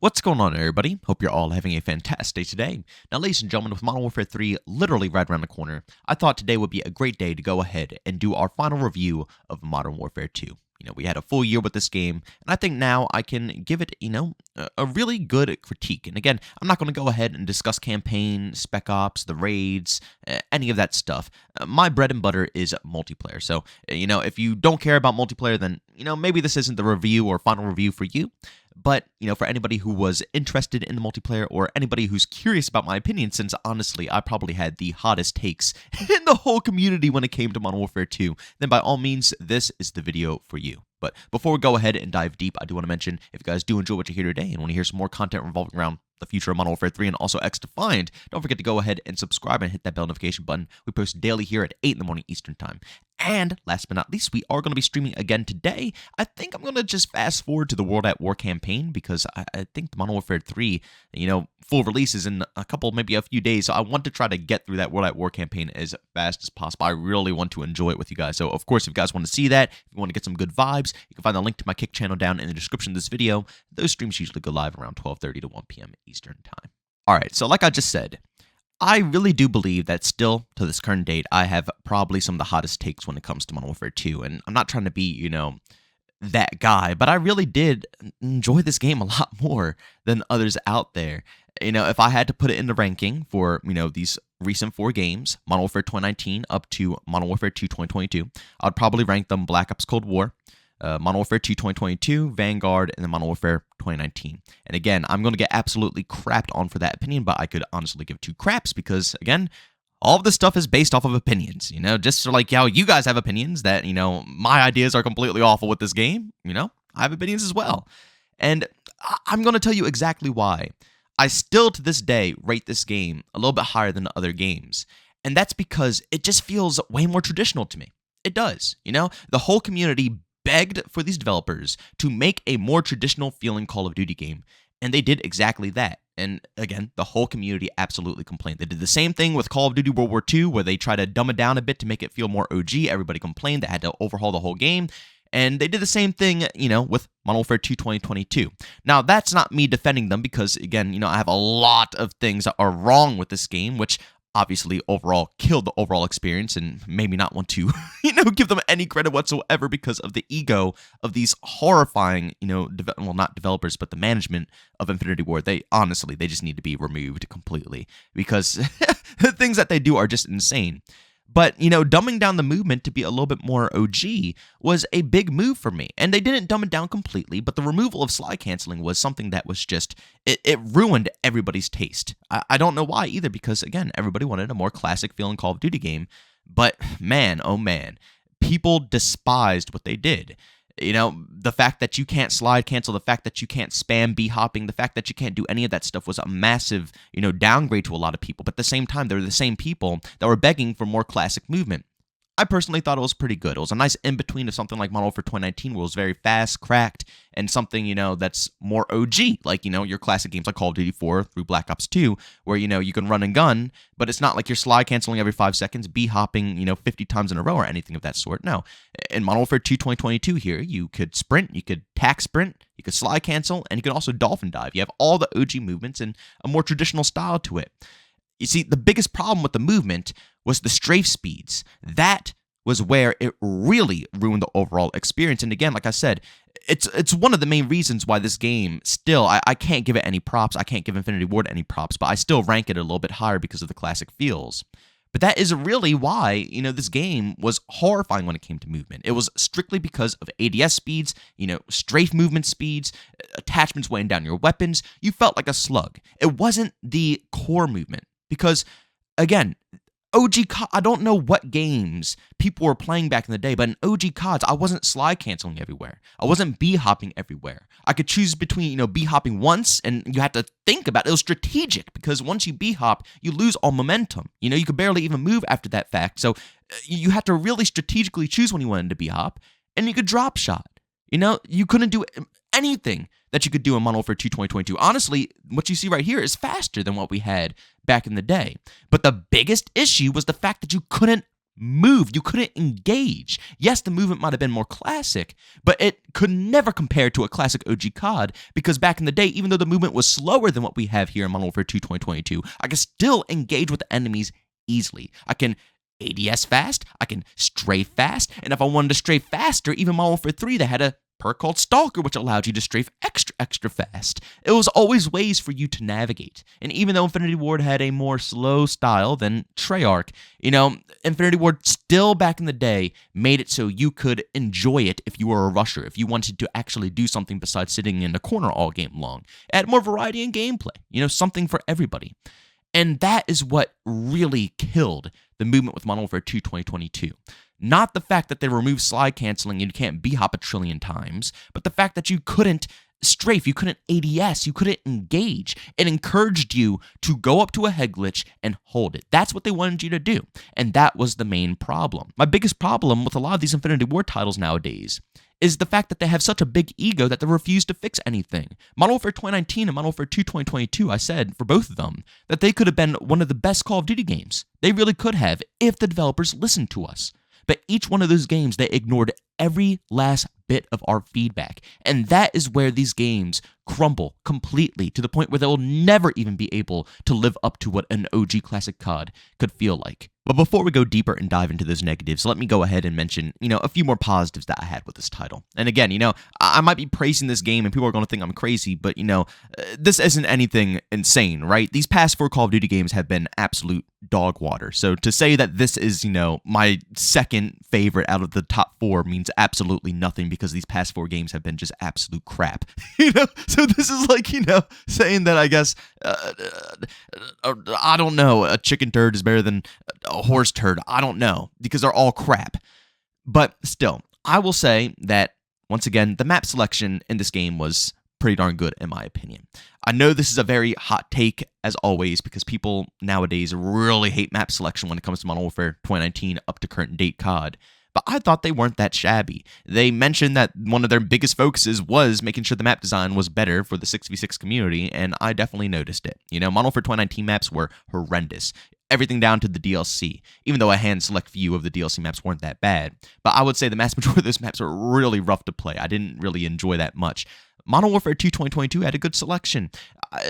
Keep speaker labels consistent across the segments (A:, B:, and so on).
A: What's going on, everybody? Hope you're all having a fantastic day today. Now, ladies and gentlemen, with Modern Warfare 3 literally right around the corner, I thought today would be a great day to go ahead and do our final review of Modern Warfare 2. We had a full year with this game, and I think now I can give it, a really good critique. And again, I'm not going to go ahead and discuss campaign, spec ops, the raids, any of that stuff. My bread and butter is multiplayer. So, if you don't care about multiplayer, then, maybe this isn't the review or final review for you. But, for anybody who was interested in the multiplayer or anybody who's curious about my opinion, since honestly, I probably had the hottest takes in the whole community when it came to Modern Warfare 2, then by all means, this is the video for you. But before we go ahead and dive deep, I do want to mention, if you guys do enjoy what you hear today and want to hear some more content revolving around the future of Modern Warfare 3 and also X-Defined, don't forget to go ahead and subscribe and hit that bell notification button. We post daily here at 8 in the morning Eastern Time. And last but not least, we are going to be streaming again today. I think I'm going to just fast forward to the World at War campaign because I think the Modern Warfare 3, full release is in maybe a few days. So I want to try to get through that World at War campaign as fast as possible. I really want to enjoy it with you guys. So, of course, if you guys want to see that, if you want to get some good vibes, you can find the link to my Kick channel down in the description of this video. Those streams usually go live around 12:30 to 1 p.m. Eastern Time. All right, so like I just said, I really do believe that still, to this current date, I have probably some of the hottest takes when it comes to Modern Warfare 2. And I'm not trying to be, that guy, but I really did enjoy this game a lot more than others out there. If I had to put it in the ranking for, these recent 4 games, Modern Warfare 2019 up to Modern Warfare 2 2022, I'd probably rank them Black Ops Cold War, Modern Warfare 2 2022, Vanguard, and then Modern Warfare 2019. And again, I'm going to get absolutely crapped on for that opinion, but I could honestly give 2 craps because, again, all of this stuff is based off of opinions, just like how you guys have opinions that, my ideas are completely awful with this game, I have opinions as well. And I'm going to tell you exactly why. I still, to this day, rate this game a little bit higher than other games. And that's because it just feels way more traditional to me. It does, The whole community begged for these developers to make a more traditional feeling Call of Duty game, and they did exactly that. And again, the whole community absolutely complained. They did the same thing with Call of Duty World War II, where they tried to dumb it down a bit to make it feel more OG. Everybody complained. They had to overhaul the whole game. And they did the same thing, with Modern Warfare 2 2022. Now, that's not me defending them because, again, I have a lot of things that are wrong with this game, which obviously overall killed the overall experience and made me not want to, give them any credit whatsoever because of the ego of these horrifying, not developers, but the management of Infinity Ward. They just need to be removed completely because the things that they do are just insane. But, dumbing down the movement to be a little bit more OG was a big move for me. And they didn't dumb it down completely, but the removal of slide canceling was something that was just, it ruined everybody's taste. I don't know why either, because, again, everybody wanted a more classic feeling Call of Duty game. But, man, oh man, people despised what they did. The fact that you can't slide cancel, the fact that you can't spam B-hopping, the fact that you can't do any of that stuff was a massive, downgrade to a lot of people. But at the same time, they were the same people that were begging for more classic movement. I personally thought it was pretty good. It was a nice in-between of something like Modern Warfare 2019, where it was very fast, cracked, and something, that's more OG, like, your classic games like Call of Duty 4 through Black Ops 2, where, you can run and gun, but it's not like you're slide canceling every 5 seconds, B-hopping, 50 times in a row or anything of that sort. No. In Modern Warfare 2 2022 here, you could sprint, you could tack sprint, you could slide cancel, and you could also dolphin dive. You have all the OG movements and a more traditional style to it. You see, the biggest problem with the movement was the strafe speeds. That was where it really ruined the overall experience. And again, like I said, it's one of the main reasons why this game still, I can't give it any props. I can't give Infinity Ward any props, but I still rank it a little bit higher because of the classic feels. But that is really why, this game was horrifying when it came to movement. It was strictly because of ADS speeds, strafe movement speeds, attachments weighing down your weapons. You felt like a slug. It wasn't the core movement. Because, again, I don't know what games people were playing back in the day, but in OG CODs, I wasn't slide canceling everywhere. I wasn't B-hopping everywhere. I could choose between, B-hopping once, and you had to think about it. It was strategic, because once you B-hop, you lose all momentum. You could barely even move after that fact. So you had to really strategically choose when you wanted to B-hop, and you could drop shot. You couldn't do anything that you could do in Modern Warfare 2 2022. Honestly, what you see right here is faster than what we had back in the day. But the biggest issue was the fact that you couldn't move. You couldn't engage. Yes, the movement might have been more classic, but it could never compare to a classic OG COD because back in the day, even though the movement was slower than what we have here in Modern Warfare 2 2022, I can still engage with the enemies easily. I can ADS fast, I can strafe fast, and if I wanted to strafe faster, even Modern Warfare 3, they had a perk called Stalker, which allowed you to strafe extra fast. It was always ways for you to navigate. And even though Infinity Ward had a more slow style than Treyarch, Infinity Ward still back in the day made it so you could enjoy it if you were a rusher, if you wanted to actually do something besides sitting in the corner all game long. It had more variety in gameplay, something for everybody. And that is what really killed the movement with Modern Warfare 2 2022. Not the fact that they removed slide canceling and you can't B-hop a trillion times, but the fact that you couldn't strafe, you couldn't ADS, you couldn't engage. It encouraged you to go up to a head glitch and hold it. That's what they wanted you to do, and that was the main problem. My biggest problem with a lot of these Infinity Ward titles nowadays is the fact that they have such a big ego that they refuse to fix anything. Modern Warfare 2019 and Modern Warfare 2 2022, I said, for both of them, that they could have been one of the best Call of Duty games. They really could have, if the developers listened to us. But each one of those games, they ignored every last bit of our feedback. And that is where these games crumble completely to the point where they will never even be able to live up to what an OG classic COD could feel like. But before we go deeper and dive into those negatives, let me go ahead and mention, a few more positives that I had with this title. And again, I might be praising this game and people are going to think I'm crazy, but, this isn't anything insane, right? These past 4 Call of Duty games have been absolute dog water. So to say that this is, my second favorite out of the top 4 means absolutely nothing because these past 4 games have been just absolute crap. So this is like, saying that I guess, I don't know, a chicken turd is better than a horse turd. I don't know, because they're all crap. But still, I will say that, once again, the map selection in this game was pretty darn good, in my opinion. I know this is a very hot take, as always, because people nowadays really hate map selection when it comes to Modern Warfare 2019 up to current date COD. But I thought they weren't that shabby. They mentioned that one of their biggest focuses was making sure the map design was better for the 6v6 community, and I definitely noticed it. Modern Warfare 2019 maps were horrendous. Everything down to the DLC, even though a hand-select few of the DLC maps weren't that bad. But I would say the mass majority of those maps were really rough to play. I didn't really enjoy that much. Modern Warfare 2 2022 had a good selection.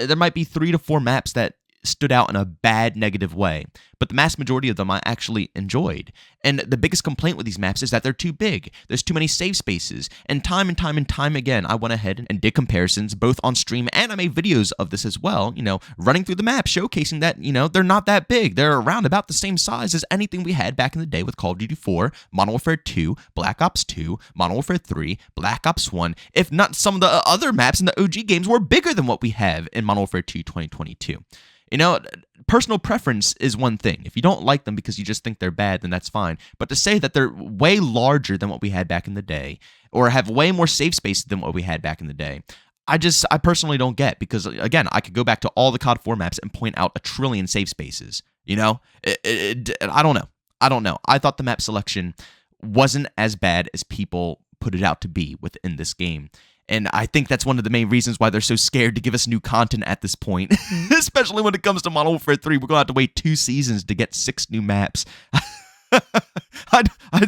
A: There might be 3 to 4 maps that stood out in a bad, negative way, but the mass majority of them I actually enjoyed. And the biggest complaint with these maps is that they're too big. There's too many save spaces. And time again, I went ahead and did comparisons both on stream and I made videos of this as well, running through the map, showcasing that, they're not that big. They're around about the same size as anything we had back in the day with Call of Duty 4, Modern Warfare 2, Black Ops 2, Modern Warfare 3, Black Ops 1, if not some of the other maps in the OG games were bigger than what we have in Modern Warfare 2 2022. Personal preference is one thing. If you don't like them because you just think they're bad, then that's fine. But to say that they're way larger than what we had back in the day, or have way more safe spaces than what we had back in the day, I personally don't get, because, again, I could go back to all the COD 4 maps and point out a trillion safe spaces. I don't know. I thought the map selection wasn't as bad as people put it out to be within this game. And I think that's one of the main reasons why they're so scared to give us new content at this point. Especially when it comes to Modern Warfare 3. We're going to have to wait 2 seasons to get 6 new maps. I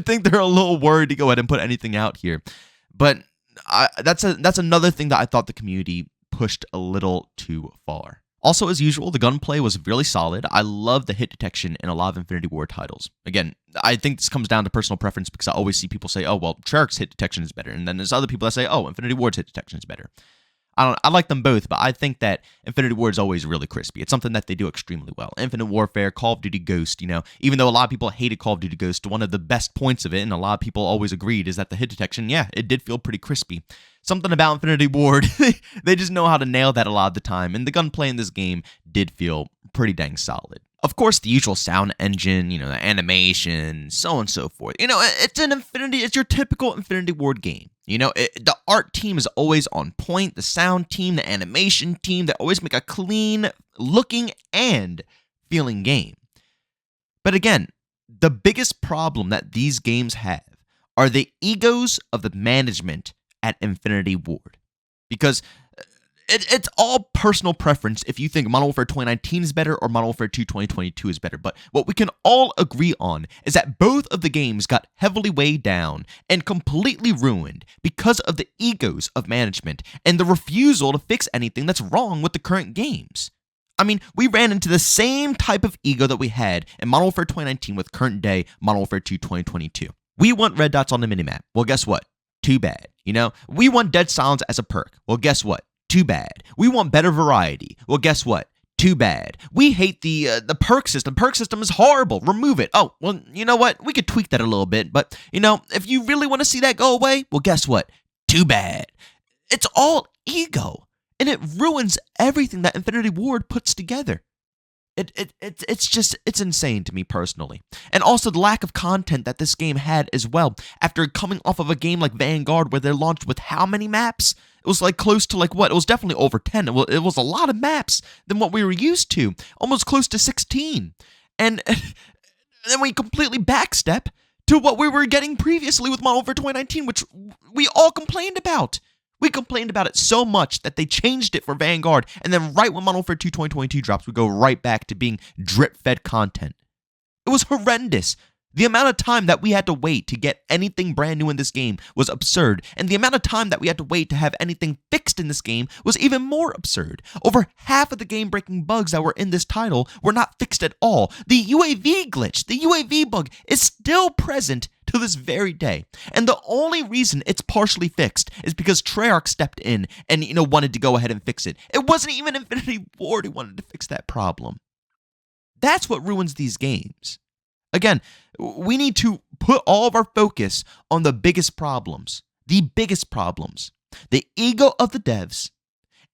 A: think they're a little worried to go ahead and put anything out here. But that's another thing that I thought the community pushed a little too far. Also, as usual, the gunplay was really solid. I love the hit detection in a lot of Infinity Ward titles. Again, I think this comes down to personal preference, because I always see people say, oh, well, Treyarch's hit detection is better. And then there's other people that say, oh, Infinity Ward's hit detection is better. I like them both, but I think that Infinity Ward is always really crispy. It's something that they do extremely well. Infinite Warfare, Call of Duty Ghost, even though a lot of people hated Call of Duty Ghost, one of the best points of it, and a lot of people always agreed, is that the hit detection, it did feel pretty crispy. Something about Infinity Ward, they just know how to nail that a lot of the time, and the gunplay in this game did feel pretty dang solid. Of course, the usual sound engine, the animation, so on and so forth. It's your typical Infinity Ward game. The art team is always on point. The sound team, the animation team, they always make a clean looking and feeling game. But again, the biggest problem that these games have are the egos of the management at Infinity Ward. Because It's all personal preference if you think Modern Warfare 2019 is better or Modern Warfare 2 2022 is better. But what we can all agree on is that both of the games got heavily weighed down and completely ruined because of the egos of management and the refusal to fix anything that's wrong with the current games. I mean, we ran into the same type of ego that we had in Modern Warfare 2019 with current day Modern Warfare 2 2022. We want red dots on the minimap. Well, guess what? Too bad. We want dead silence as a perk. Well, guess what? Too bad. We want better variety. Well, guess what? Too bad. We hate the perk system. Perk system is horrible. Remove it. Oh, well, you know what? We could tweak that a little bit, but, if you really want to see that go away, well, guess what? Too bad. It's all ego, and it ruins everything that Infinity Ward puts together. It's insane to me personally. And also the lack of content that this game had as well. After coming off of a game like Vanguard where they launched with how many maps? It was like close to what? It was definitely over 10. It was a lot of maps than what we were used to. Almost close to 16. And then we completely backstep to what we were getting previously with Modern Warfare 2019, which we all complained about. We complained about it so much that they changed it for Vanguard, and then right when Modern Warfare 2 2022 drops, we go right back to being drip-fed content. It was horrendous. The amount of time that we had to wait to get anything brand new in this game was absurd, and the amount of time that we had to wait to have anything fixed in this game was even more absurd. Over half of the game-breaking bugs that were in this title were not fixed at all. The UAV glitch, the UAV bug, is still present to this very day. And the only reason it's partially fixed is because Treyarch stepped in and, wanted to go ahead and fix it. It wasn't even Infinity Ward who wanted to fix that problem. That's what ruins these games. Again, we need to put all of our focus on the biggest problems. The biggest problems. The ego of the devs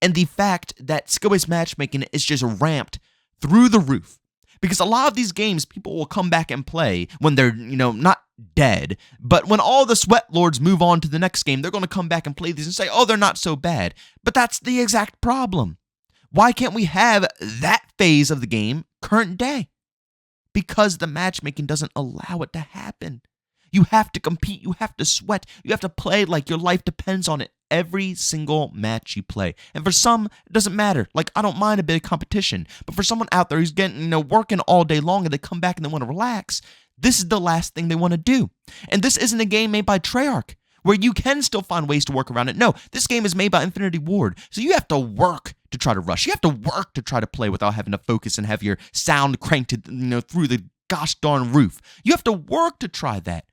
A: and the fact that skill-based matchmaking is just ramped through the roof. Because a lot of these games, people will come back and play when they're, not dead. But when all the sweat lords move on to the next game, they're going to come back and play these and say, oh, they're not so bad. But that's the exact problem. Why can't we have that phase of the game current day? Because the matchmaking doesn't allow it to happen. You have to compete. You have to sweat. You have to play like your life depends on it every single match you play. And for some, it doesn't matter. I don't mind a bit of competition. But for someone out there who's getting, working all day long and they come back and they want to relax, this is the last thing they want to do. And this isn't a game made by Treyarch, where you can still find ways to work around it. No, this game is made by Infinity Ward. So you have to work to try to rush. You have to work to try to play without having to focus and have your sound cranked through the gosh darn roof. You have to work to try that.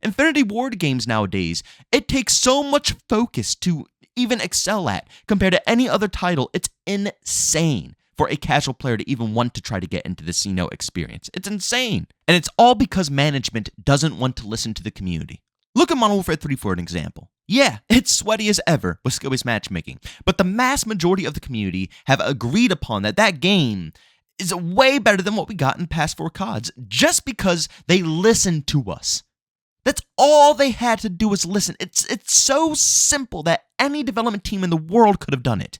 A: Infinity Ward games nowadays, it takes so much focus to even excel at compared to any other title. It's insane for a casual player to even want to try to get into this, experience. It's insane. And it's all because management doesn't want to listen to the community. Look at Modern Warfare 3 for an example. Yeah, it's sweaty as ever with skill-based matchmaking, but the mass majority of the community have agreed upon that game is way better than what we got in past 4 CODs, just because they listened to us. That's all they had to do was listen. It's so simple that any development team in the world could have done it.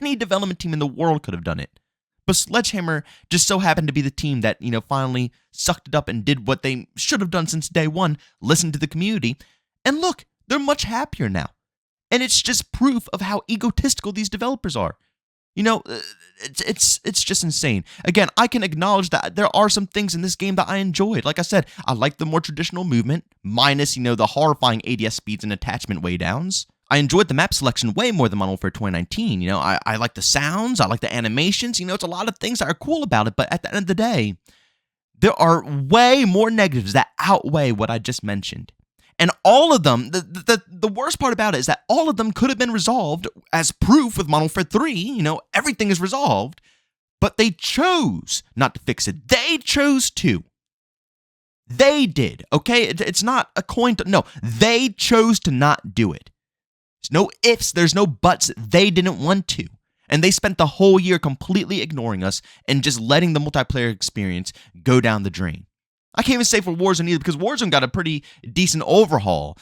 A: Any development team in the world could have done it. But Sledgehammer just so happened to be the team that, finally sucked it up and did what they should have done since day one, listened to the community. And look, they're much happier now. And it's just proof of how egotistical these developers are. It's just insane. Again, I can acknowledge that there are some things in this game that I enjoyed. Like I said, I like the more traditional movement, minus, the horrifying ADS speeds and attachment waydowns. I enjoyed the map selection way more than Modern Warfare 2019. I like the sounds, I like the animations. It's a lot of things that are cool about it, but at the end of the day, there are way more negatives that outweigh what I just mentioned. And all of them, the worst part about it is that all of them could have been resolved as proof with Modern Warfare 3. Everything is resolved, but they chose not to fix it. They chose to. They did, okay? It's not a coin to, no, they chose to not do it. There's no ifs, there's no buts. They didn't want to. And they spent the whole year completely ignoring us and just letting the multiplayer experience go down the drain. I can't even say for Warzone either, because Warzone got a pretty decent overhaul.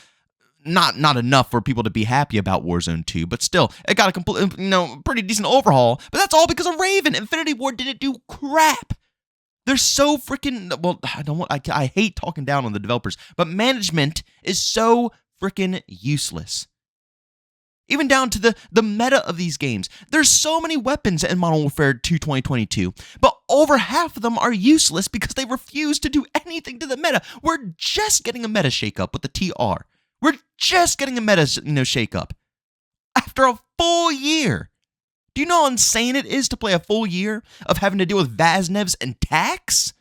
A: Not enough for people to be happy about Warzone 2, but still, it got a pretty decent overhaul. But that's all because of Raven. Infinity Ward didn't do crap. They're so freaking, well, I hate talking down on the developers, but management is so freaking useless. Even down to the meta of these games. There's so many weapons in Modern Warfare 2 2022, but over half of them are useless because they refuse to do anything to the meta. We're just getting a meta shakeup with the TR. We're just getting a meta, shakeup after a full year. Do you know how insane it is to play a full year of having to deal with Vaznevs and tax?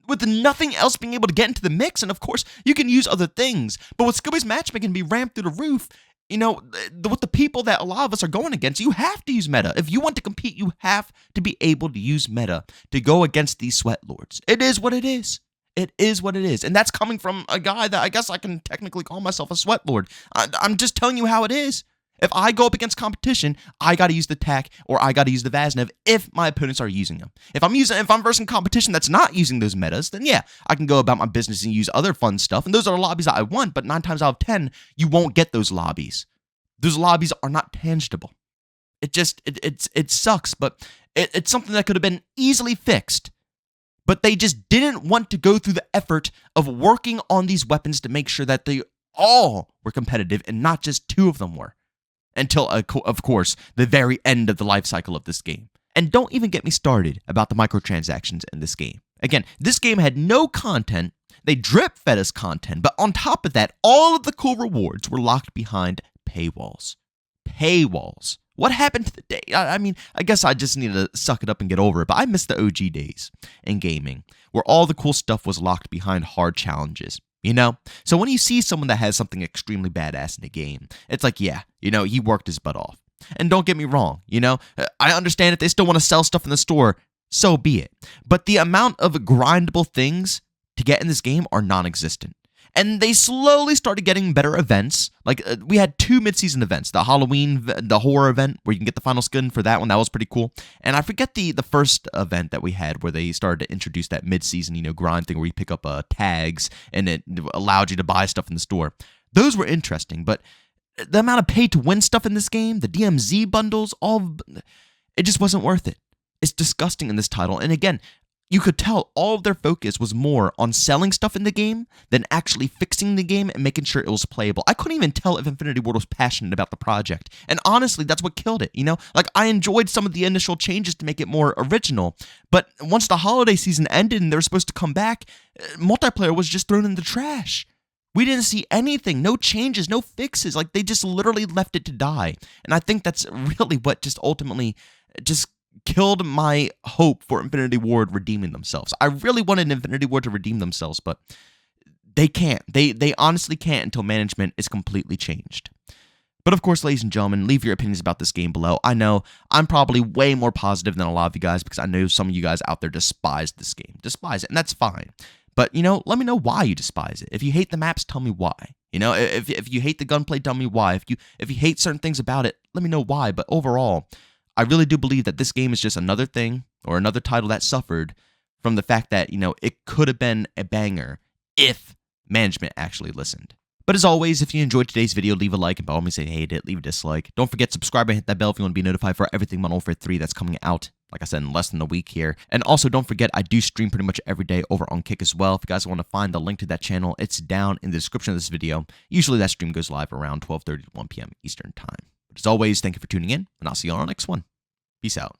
A: With nothing else being able to get into the mix, and of course, you can use other things, but with skill-based matchmaking be ramped through the roof, with the people that a lot of us are going against, you have to use meta. If you want to compete, you have to be able to use meta to go against these sweat lords. It is what it is. It is what it is. And that's coming from a guy that I guess I can technically call myself a sweat lord. I'm just telling you how it is. If I go up against competition, I got to use the TAC or I got to use the Vaznev if my opponents are using them. If I'm versing competition that's not using those metas, then yeah, I can go about my business and use other fun stuff. And those are the lobbies that I want, but 9 times out of 10, you won't get those lobbies. Those lobbies are not tangible. It sucks, but it's something that could have been easily fixed. But they just didn't want to go through the effort of working on these weapons to make sure that they all were competitive and not just 2 of them were. Until, of course, the very end of the life cycle of this game. And don't even get me started about the microtransactions in this game. Again, this game had no content. They drip-fed us content, but on top of that, all of the cool rewards were locked behind paywalls. Paywalls. What happened to the day? I mean, I guess I just need to suck it up and get over it, but I miss the OG days in gaming, where all the cool stuff was locked behind hard challenges. So when you see someone that has something extremely badass in the game, it's like, yeah, he worked his butt off. And don't get me wrong, I understand if they still want to sell stuff in the store, so be it. But the amount of grindable things to get in this game are non-existent. And they slowly started getting better events. Like, we had 2 mid-season events. The Halloween, the horror event, where you can get the final skin for that one. That was pretty cool. And I forget the first event that we had where they started to introduce that mid-season, grind thing where you pick up tags and it allowed you to buy stuff in the store. Those were interesting, but the amount of pay-to-win stuff in this game, the DMZ bundles, it just wasn't worth it. It's disgusting in this title. And again, you could tell all of their focus was more on selling stuff in the game than actually fixing the game and making sure it was playable. I couldn't even tell if Infinity Ward was passionate about the project. And honestly, that's what killed it, Like, I enjoyed some of the initial changes to make it more original, but once the holiday season ended and they were supposed to come back, multiplayer was just thrown in the trash. We didn't see anything, no changes, no fixes. Like, they just literally left it to die. And I think that's really what just ultimately just killed my hope for Infinity Ward redeeming themselves. I really wanted Infinity Ward to redeem themselves, but they can't. They honestly can't until management is completely changed. But of course, ladies and gentlemen, leave your opinions about this game below. I know I'm probably way more positive than a lot of you guys because I know some of you guys out there despise this game. Despise it, and that's fine. But, let me know why you despise it. If you hate the maps, tell me why. If you hate the gunplay, tell me why. If you hate certain things about it, let me know why. But overall, I really do believe that this game is just another thing or another title that suffered from the fact that, it could have been a banger if management actually listened. But as always, if you enjoyed today's video, leave a like, and by all means say hate it, leave a dislike. Don't forget to subscribe and hit that bell if you want to be notified for everything Modern Warfare 3 that's coming out, like I said, in less than a week here. And also, don't forget, I do stream pretty much every day over on Kick as well. If you guys want to find the link to that channel, it's down in the description of this video. Usually that stream goes live around 12:30 to 1 p.m. Eastern Time. But as always, thank you for tuning in, and I'll see you on our next one. Peace out.